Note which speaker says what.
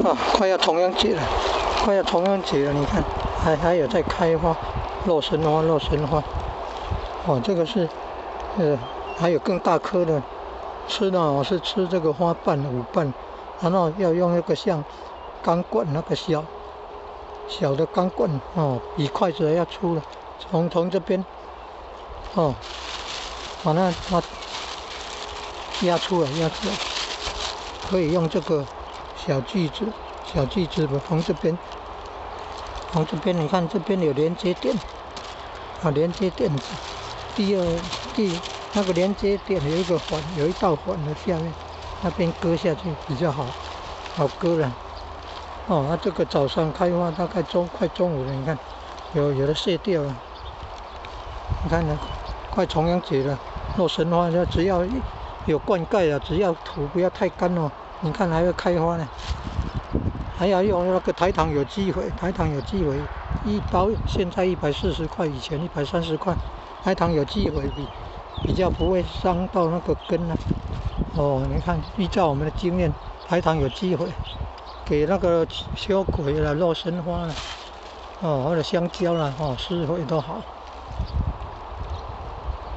Speaker 1: 啊，快要重阳节了，快要重阳节了，你看，还有在开花，洛神花，洛神花。哦，这个是，还有更大颗的。吃呢，我是吃这个花瓣5瓣，然后要用那个像钢管那个小的钢管哦，比筷子还要粗了。从这边哦，把它压出来，可以用这个小锯子吧，从这边你看这边有连接点啊，连接点子，那个连接点有一道环的下面，那边割下去比较好割了。哦，它这个早上开花，大概快中午了，你看有的谢掉了。你看呢，快重阳节了，洛神花只要有灌溉啊，只要土不要太干哦，你看还会开花呢。还要用那个台糖有机肥，一包现在140块，以前130块。台糖有机肥比较不会伤到那个根啊。哦，你看，依照我们的经验，台糖有机肥给那个秋葵啦、洛神花啦，哦，或者香蕉啦，施肥都好。